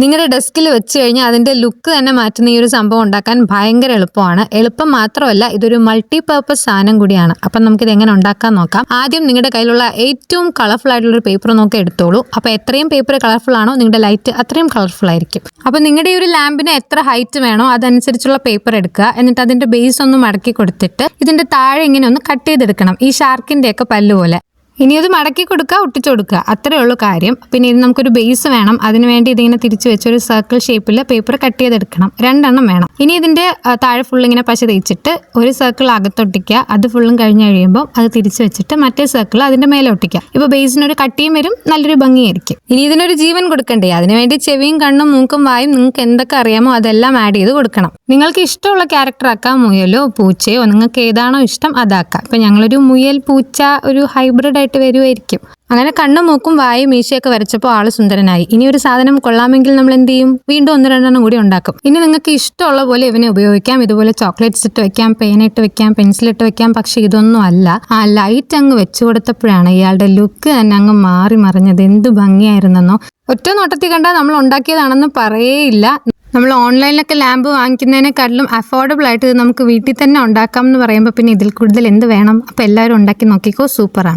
നിങ്ങളുടെ ഡെസ്കിൽ വെച്ച് കഴിഞ്ഞാൽ അതിന്റെ ലുക്ക് തന്നെ മാറ്റുന്ന ഈ ഒരു സംഭവം ഉണ്ടാക്കാൻ ഭയങ്കര എളുപ്പമാണ്. എളുപ്പം മാത്രമല്ല, ഇതൊരു മൾട്ടി പർപ്പസ് സാധനം കൂടിയാണ്. അപ്പം നമുക്കിത് എങ്ങനെ ഉണ്ടാക്കാൻ നോക്കാം. ആദ്യം നിങ്ങളുടെ കയ്യിലുള്ള ഏറ്റവും കളർഫുൾ ആയിട്ടുള്ള ഒരു പേപ്പർ നോക്കി എടുത്തോളൂ. അപ്പോൾ എത്രയും പേപ്പർ കളർഫുൾ ആണോ നിങ്ങളുടെ ലൈറ്റ് അത്രയും കളർഫുൾ ആയിരിക്കും. അപ്പോൾ നിങ്ങളുടെ ഈ ഒരു ലാമ്പിന് എത്ര ഹൈറ്റ് വേണോ അതനുസരിച്ചുള്ള പേപ്പർ എടുക്കുക. എന്നിട്ട് അതിന്റെ ബേസ് ഒന്ന് മടക്കി കൊടുത്തിട്ട് ഇതിന്റെ താഴെ ഇങ്ങനെ ഒന്ന് കട്ട് ചെയ്തെടുക്കണം, ഈ ഷാർക്കിന്റെ ഒക്കെ പല്ല് പോലെ. ഇനി അത് മടക്കി കൊടുക്കുക, ഒട്ടിച്ചു കൊടുക്കുക, അത്രേ ഉള്ളൂ കാര്യം. പിന്നെ ഇത് നമുക്കൊരു ബേസ് വേണം. അതിനുവേണ്ടി ഇതിങ്ങനെ തിരിച്ചു വെച്ച് ഒരു സർക്കിൾ ഷേപ്പിൽ പേപ്പർ കട്ട് ചെയ്തെടുക്കണം. 2 എണ്ണം വേണം. ഇനി ഇതിന്റെ താഴെ ഫുൾ ഇങ്ങനെ പശ തേച്ചിട്ട് ഒരു സർക്കിൾ അകത്തൊട്ടിക്കുക. അത് ഫുള്ളും കഴിഞ്ഞ് കഴിയുമ്പോൾ അത് തിരിച്ചു വെച്ചിട്ട് മറ്റേ സർക്കിൾ അതിന്റെ മേലെ ഒട്ടിക്കുക. ഇപ്പോൾ ബേസിനൊരു കട്ടിയും വരും, നല്ലൊരു ഭംഗിയായിരിക്കും. ഇനി ഇതിനൊരു ജീവൻ കൊടുക്കണ്ടേ, അതിനുവേണ്ടി ചെവിയും കണ്ണും മൂക്കും വായും നിങ്ങൾക്ക് എന്തൊക്കെ അറിയാമോ അതെല്ലാം ആഡ് ചെയ്ത് കൊടുക്കണം. നിങ്ങൾക്ക് ഇഷ്ടമുള്ള ക്യാരക്ടർ ആക്കാം. മുയലോ പൂച്ചയോ നിങ്ങൾക്ക് ഏതാണോ ഇഷ്ടം അതാക്കാം. ഇപ്പം ഞങ്ങളൊരു മുയൽ പൂച്ച ഒരു ഹൈബ്രിഡ് ആയിട്ട് വരുമായിരിക്കും. അങ്ങനെ കണ്ണും മൂക്കും വായും മീശയൊക്കെ വരച്ചപ്പോൾ ആള് സുന്ദരനായി. ഇനി ഒരു സാധനം കൊള്ളാമെങ്കിൽ നമ്മൾ എന്ത് ചെയ്യും, വീണ്ടും 1-2 കൂടി ഉണ്ടാക്കും. ഇനി നിങ്ങൾക്ക് ഇഷ്ടമുള്ള പോലെ ഇവനെ ഉപയോഗിക്കാം. ഇതുപോലെ ചോക്ലേറ്റ്സ് ഇട്ട് വെക്കാം, പേനിട്ട് വെക്കാം, പെൻസിലിട്ട് വെക്കാം. പക്ഷെ ഇതൊന്നും അല്ല, ആ ലൈറ്റ് അങ്ങ് വെച്ചു കൊടുത്തപ്പോഴാണ് ഇയാളുടെ ലുക്ക് തന്നെ അങ്ങ് മാറി മറിഞ്ഞത്. എന്ത് ഭംഗിയായിരുന്നെന്നോ. ഒറ്റ നോട്ടത്തിൽ കണ്ടാൽ നമ്മൾ ഉണ്ടാക്കിയതാണെന്ന് പറയേയില്ല. നമ്മൾ ഓൺലൈനിലൊക്കെ ലാമ്പ് വാങ്ങിക്കുന്നതിനെക്കാട്ടിലും അഫോർഡബിൾ ആയിട്ട് ഇത് നമുക്ക് വീട്ടിൽ തന്നെ ഉണ്ടാക്കാം എന്ന് പറയുമ്പോൾ പിന്നെ ഇതിൽ കൂടുതൽ എന്ത് വേണം. അപ്പോൾ എല്ലാവരും ഉണ്ടാക്കി നോക്കിക്കോ, സൂപ്പറാണ്.